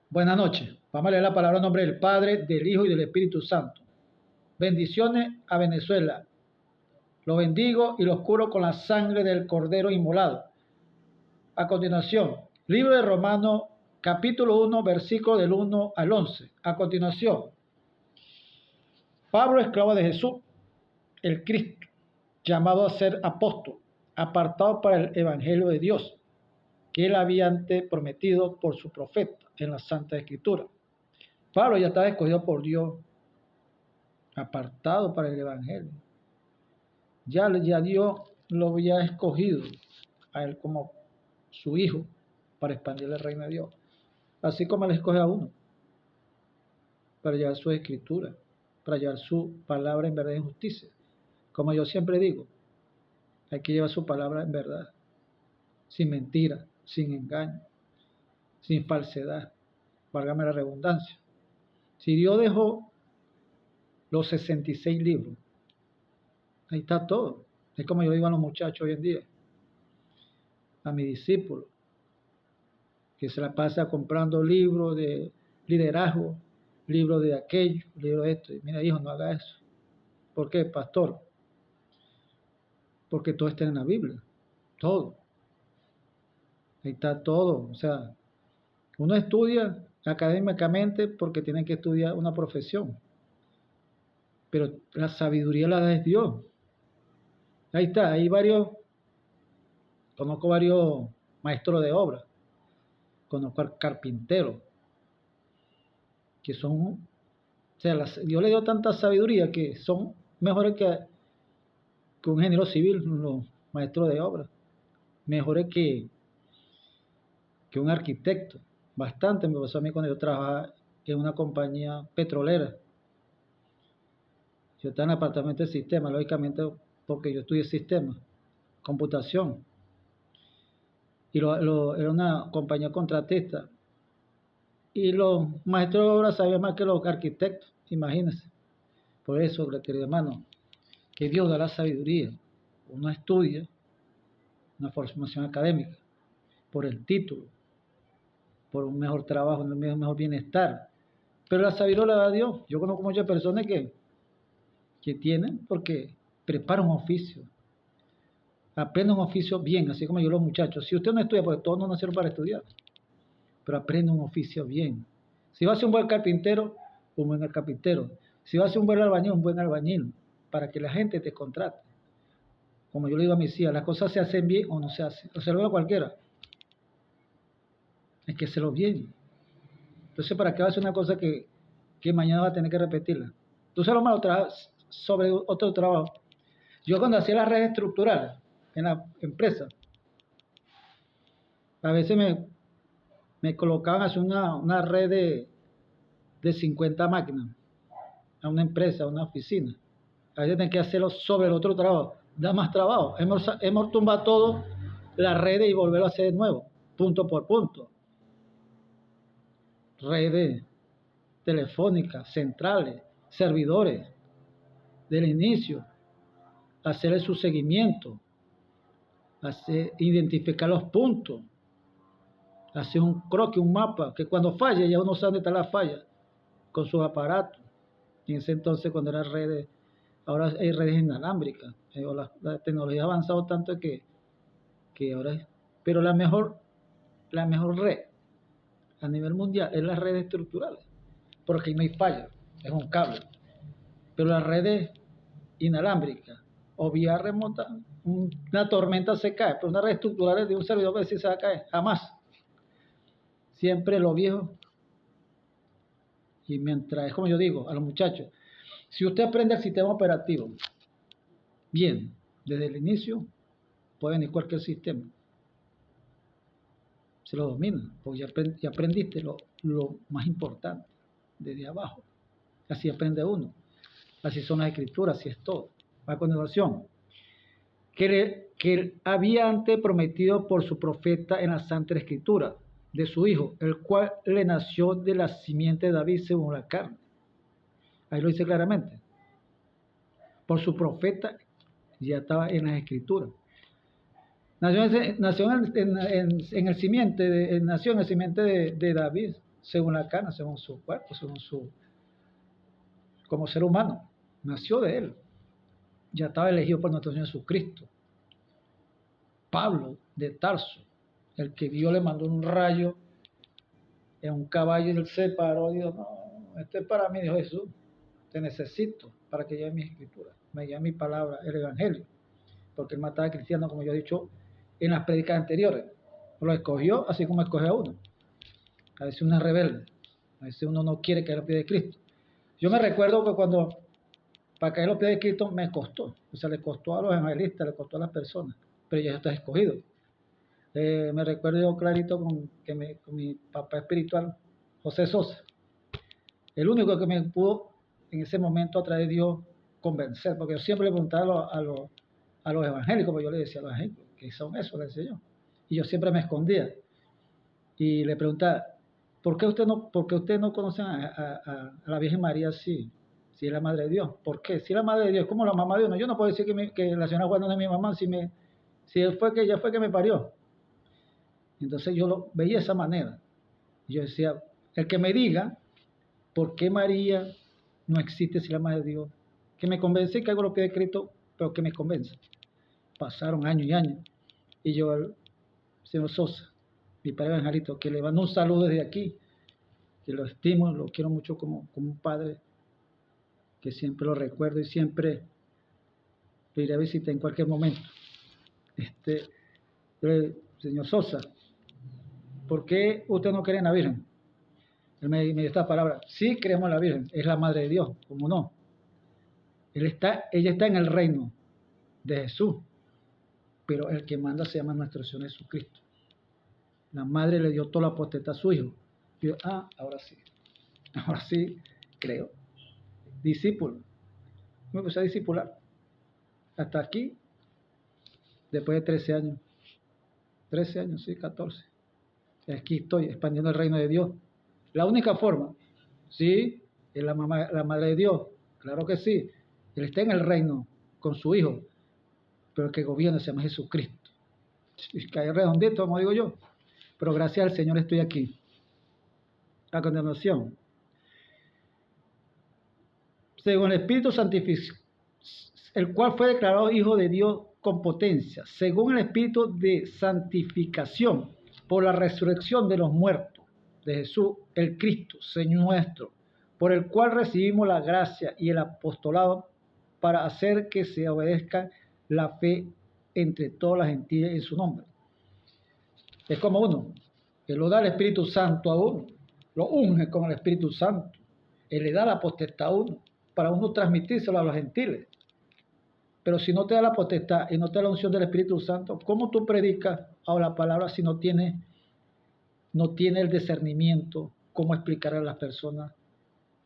Buenas noches. Vamos a leer la palabra en nombre del Padre, del Hijo y del Espíritu Santo. Bendiciones a Venezuela. Lo bendigo y los curo con la sangre del Cordero inmolado. A continuación, libro de Romanos, capítulo 1, versículo del 1 al 11. A continuación, Pablo, esclavo de Jesús, el Cristo, llamado a ser apóstol, apartado para el Evangelio de Dios, que él había antes prometido por su profeta en la Santa Escritura. Pablo ya estaba escogido por Dios, apartado para el Evangelio. Ya Dios lo había escogido a él como su hijo para expandir el reino de Dios. Así como él escoge a uno para llevar su escritura, para llevar su palabra en verdad y en justicia. Como yo siempre digo, hay que llevar su palabra en verdad, sin mentira, sin engaño, sin falsedad, válgame la redundancia. Si Dios dejó los 66 libros, ahí está todo. Es como yo digo a los muchachos hoy en día, a mis discípulos, que se la pasa comprando libros de liderazgo, libros de aquello, libros de esto. Y mira, hijo, no haga eso. ¿Por qué, pastor? Porque todo está en la Biblia, todo. Ahí está todo. O sea, uno estudia académicamente porque tiene que estudiar una profesión, pero la sabiduría la da Dios. Ahí está, conozco varios maestros de obra, conozco carpinteros, que son, o sea, Dios le dio tanta sabiduría que son mejores que un ingeniero civil, los maestros de obra, mejores que un arquitecto. Bastante me pasó a mí cuando yo trabajaba en una compañía petrolera. Yo estaba en el apartamento de sistemas, lógicamente porque yo estudié sistemas, computación. Y era una compañía contratista. Y los maestros de obra sabían más que los arquitectos, imagínense. Por eso, querido hermano, que Dios da la sabiduría. Uno estudia una formación académica por el título, por un mejor trabajo, un mejor bienestar. Pero la sabiduría la da Dios. Yo conozco muchas personas que tienen porque prepara un oficio, aprende un oficio bien, así como yo los muchachos. Si usted no estudia, porque todos no nacieron para estudiar, pero aprende un oficio bien. Si va a ser un buen carpintero, un buen carpintero. Si va a ser un buen albañil, un buen albañil, para que la gente te contrate. Como yo le digo a mis hijas, las cosas se hacen bien o no se hacen. O se lo digo a cualquiera. Hay que hacerlo bien. Entonces, ¿para qué va a hacer una cosa que mañana va a tener que repetirla? Tú sabes lo malo sobre otro trabajo. Yo cuando hacía las redes estructurales en la empresa, a veces me colocaban a hacer una red de 50 máquinas a una empresa, a una oficina. A veces tenía que hacerlo sobre el otro trabajo. Da más trabajo. Hemos tumbado todo las redes y volverlo a hacer de nuevo, punto por punto. Redes telefónicas, centrales, servidores, del inicio, hacer su seguimiento, identificar los puntos, hacer un croquis, un mapa, que cuando falle ya uno sabe dónde está la falla con sus aparatos. Y en ese entonces, cuando eran redes, ahora hay redes inalámbricas, la tecnología ha avanzado tanto que ahora es, pero la mejor red a nivel mundial es las redes estructurales, porque no hay falla, es un cable. Pero las redes inalámbricas o vía remota, una tormenta se cae, pero una red estructural de un servidor que sí se va a caer, jamás. Siempre lo viejo. Y mientras, es como yo digo a los muchachos, si usted aprende el sistema operativo bien, desde el inicio, puede venir cualquier sistema. Se lo domina, porque ya aprendiste lo más importante, desde abajo. Así aprende uno. Así son las escrituras, así es todo. A continuación, que él había antes prometido por su profeta en la Santa Escritura, de su hijo, el cual le nació de la simiente de David según la carne. Ahí lo dice claramente. Por su profeta ya estaba en las Escrituras. Nació en el simiente de David, según la carne, según su cuerpo, como ser humano. Nació de él. Ya estaba elegido por nuestro Señor Jesucristo. Pablo de Tarso, el que Dios le mandó un rayo en un caballo y él se paró y dijo, no, este es para mí, dijo Jesús, te necesito para que lleve mi escritura, me lleve mi palabra, el evangelio, porque él mataba a cristianos, como yo he dicho en las prédicas anteriores. Lo escogió así como escoge a uno. A veces uno es rebelde, a veces uno no quiere caer a los pies de Cristo. Yo me recuerdo que cuando para caer a los pies de Cristo me costó, o sea, le costó a los evangelistas, le costó a las personas, pero ya está escogido. Me recuerdo yo clarito con mi papá espiritual, José Sosa, el único que me pudo en ese momento a través de Dios convencer, porque yo siempre le preguntaba a los evangélicos, porque yo le decía a los evangélicos, ¿qué son eso? Le decía yo. Y yo siempre me escondía y le preguntaba, ¿por qué ustedes no conocen a la Virgen María si es la Madre de Dios? ¿Por qué? Si es la Madre de Dios, ¿cómo la mamá de uno? Yo no puedo decir que la señora Juana no es mi mamá si ella fue que me parió. Entonces yo lo veía de esa manera. Yo decía, el que me diga por qué María no existe si la Madre de Dios, que me convence que hago lo que he escrito, pero que me convence. Pasaron años y años. Y yo, al señor Sosa, mi padre Angelito, que le mando un saludo desde aquí, que lo estimo, lo quiero mucho como un padre, que siempre lo recuerdo y siempre lo iré a visitar en cualquier momento. Señor Sosa, ¿por qué usted no cree en la Virgen? Él me dio esta palabra. Sí creemos en la Virgen, es la Madre de Dios, ¿cómo no? Ella está en el reino de Jesús, pero el que manda se llama nuestro Señor Jesucristo. La Madre le dio toda la potestad a su Hijo. Y yo, ahora sí creo. Discípulo. Me puse a discipular. Hasta aquí, después de 13 años. 13 años, sí, 14. Aquí estoy expandiendo el reino de Dios. La única forma, sí, es la Madre de Dios. Claro que sí. Él está en el reino con su Hijo, pero el que gobierna se llama Jesucristo. Y cae redondito, como digo yo. Pero gracias al Señor estoy aquí. A continuación, según el Espíritu Santificado, el cual fue declarado Hijo de Dios con potencia, según el Espíritu de santificación, por la resurrección de los muertos, de Jesús, el Cristo, Señor nuestro, por el cual recibimos la gracia y el apostolado para hacer que se obedezca la fe entre todas las gentiles en su nombre. Es como uno, Él lo da el Espíritu Santo a uno, lo unge con el Espíritu Santo, Él le da la potestad a uno, para uno transmitírselo a los gentiles. Pero si no te da la potestad y no te da la unción del Espíritu Santo, ¿cómo tú predicas a la palabra si no tiene el discernimiento, cómo explicar a las personas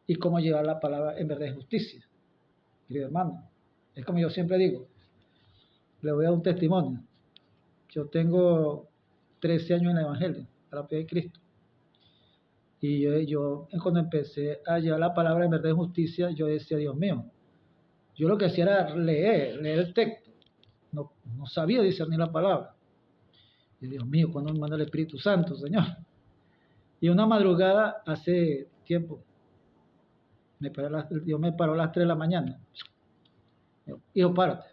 y cómo llevar la palabra en verdad y justicia? Querido hermano, es como yo siempre digo, le voy a dar un testimonio. Yo tengo 13 años en el Evangelio, a la fe de Cristo. Y yo cuando empecé a llevar la palabra en verdad y justicia, yo decía, Dios mío, yo lo que hacía era leer el texto. No sabía discernir la palabra. Y Dios mío, ¿cuándo me manda el Espíritu Santo, Señor? Y una madrugada, hace tiempo, Dios me paró a las 3 de la mañana. Hijo, párate.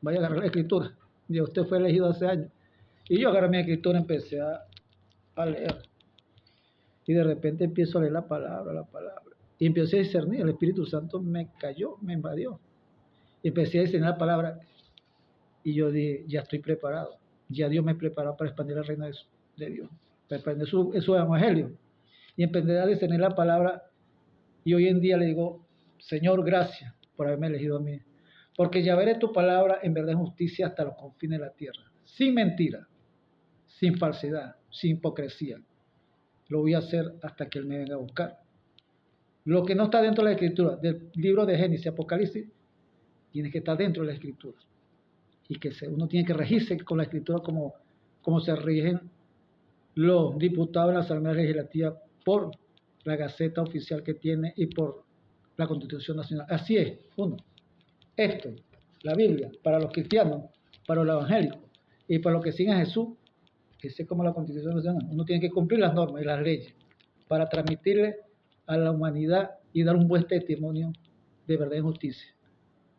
Vaya a agarrar la escritura. Dios, usted fue elegido hace años. Y yo agarré mi escritura y empecé a leer. Y de repente empiezo a leer la palabra. Y empecé a discernir. El Espíritu Santo me cayó, me invadió. Y empecé a discernir la palabra. Y yo dije, ya estoy preparado. Ya Dios me preparó para expandir el reino de Dios. Para expandir su evangelio. Y empecé a discernir la palabra. Y hoy en día le digo, Señor, gracias por haberme elegido a mí. Porque ya veré tu palabra en verdad y justicia hasta los confines de la tierra. Sin mentira, sin falsedad, sin hipocresía. Lo voy a hacer hasta que Él me venga a buscar. Lo que no está dentro de la Escritura, del libro de Génesis y Apocalipsis, tiene que estar dentro de la Escritura. Y que uno tiene que regirse con la Escritura como se rigen los diputados en la Asamblea Legislativa por la Gaceta Oficial que tiene y por la Constitución Nacional. Así es, uno. Esto, la Biblia, para los cristianos, para los evangélicos y para los que siguen a Jesús, Esa es como la Constitución nacional. Uno tiene que cumplir las normas y las leyes para transmitirle a la humanidad y dar un buen testimonio de verdad y justicia.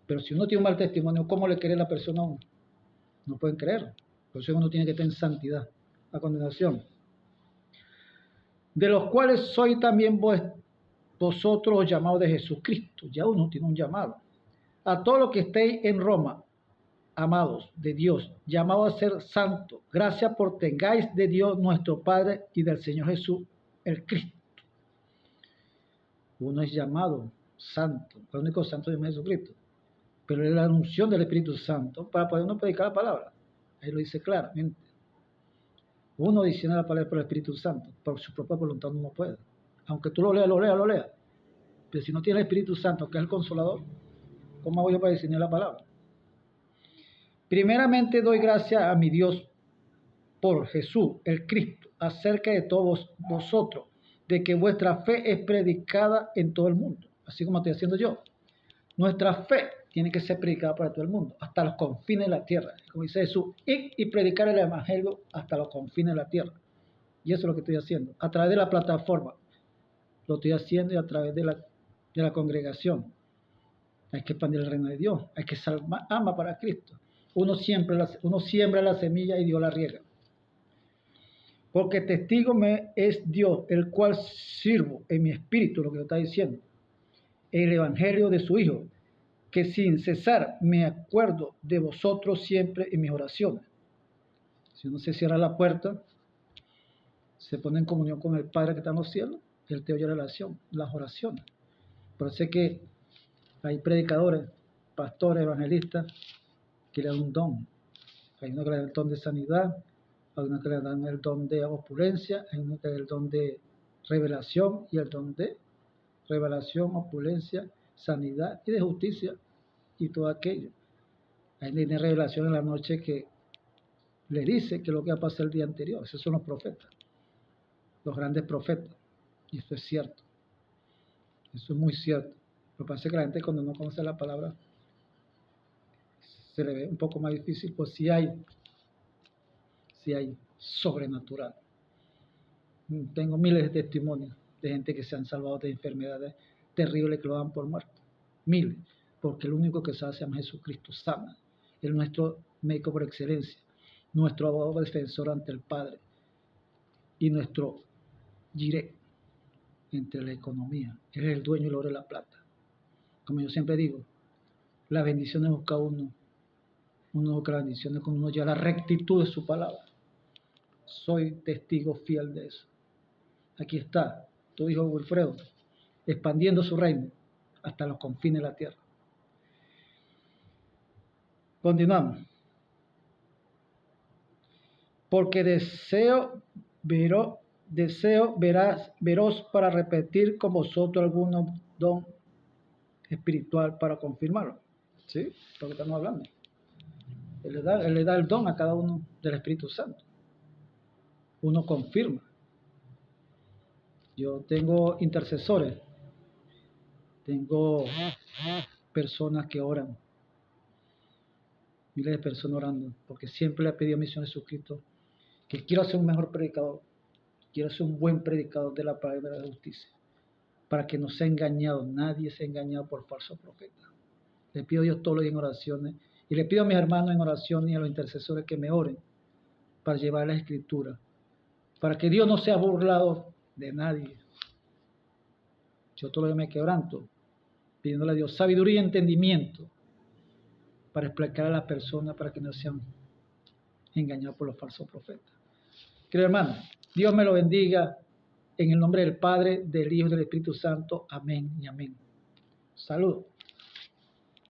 Pero si uno tiene un mal testimonio, ¿cómo le cree la persona a uno? No pueden creerlo. Por eso uno tiene que estar en santidad. A condenación. De los cuales soy también vosotros los llamados de Jesucristo. Ya uno tiene un llamado. A todos los que estéis en Roma, amados de Dios, llamados a ser santos, gracias por tengáis de Dios nuestro Padre y del Señor Jesús, el Cristo. Uno es llamado santo, el único santo es Jesucristo, pero es la unción del Espíritu Santo para poder uno predicar la palabra. Ahí lo dice claramente. Uno diciendo la palabra por el Espíritu Santo, por su propia voluntad no puede. Aunque tú lo leas. Pero si no tiene el Espíritu Santo, que es el Consolador, ¿cómo hago yo para discernir la palabra? Primeramente doy gracias a mi Dios por Jesús, el Cristo, acerca de todos vosotros, de que vuestra fe es predicada en todo el mundo, así como estoy haciendo yo. Nuestra fe tiene que ser predicada para todo el mundo, hasta los confines de la tierra. Como dice Jesús, ir y predicar el Evangelio hasta los confines de la tierra. Y eso es lo que estoy haciendo, a través de la plataforma. Lo estoy haciendo y a través de la congregación. Hay que expandir el reino de Dios, hay que salvar alma para Cristo. Uno siembra la semilla y Dios la riega. Porque testigo me es Dios, el cual sirvo en mi espíritu, lo que lo está diciendo, el evangelio de su Hijo, que sin cesar me acuerdo de vosotros siempre en mis oraciones. Si uno se cierra la puerta, se pone en comunión con el Padre que está en los cielos, Él te oye las oraciones. Por eso es que hay predicadores, pastores, evangelistas, que le dan un don. Hay uno que le da el don de sanidad, hay uno que le dan el don de opulencia, hay uno que le da el don de revelación y el don de revelación, opulencia, sanidad y de justicia y todo aquello. Hay una revelación en la noche que le dice que lo que va a pasar el día anterior. Esos son los profetas, los grandes profetas. Y eso es cierto. Eso es muy cierto. Lo que pasa es que la gente cuando no conoce la palabra se le ve un poco más difícil, pues sí hay sobrenatural. Tengo miles de testimonios de gente que se han salvado de enfermedades terribles que lo dan por muerto. Miles. Porque el único que sabe se llama Jesucristo, sana. Él es nuestro médico por excelencia, nuestro abogado defensor ante el Padre y nuestro giré entre la economía. Él es el dueño del oro y la plata. Como yo siempre digo, las bendiciones busca uno busca las bendiciones cuando uno lleva la rectitud de su palabra. Soy testigo fiel de eso. Aquí está tu hijo Wilfredo, expandiendo su reino hasta los confines de la tierra. Continuamos. Porque veros para repetir con vosotros algún don espiritual para confirmarlo. ¿Sí? Lo que estamos hablando. Él le da el don a cada uno del Espíritu Santo. Uno confirma. Yo tengo intercesores, tengo personas que oran, miles de personas orando, porque siempre le he pedido a mi Señor Jesucristo que quiero ser un mejor predicador, quiero ser un buen predicador de la palabra de la justicia, para que no sea engañado, nadie sea engañado por falsos profetas. Le pido a Dios todos los días en oraciones, y le pido a mis hermanos en oración y a los intercesores que me oren para llevar la escritura, para que Dios no sea burlado de nadie. Yo todo lo que me quebranto, pidiéndole a Dios sabiduría y entendimiento para explicar a las personas para que no sean engañados por los falsos profetas. Querido hermano, Dios me lo bendiga en el nombre del Padre, del Hijo y del Espíritu Santo. Amén y amén. Saludos.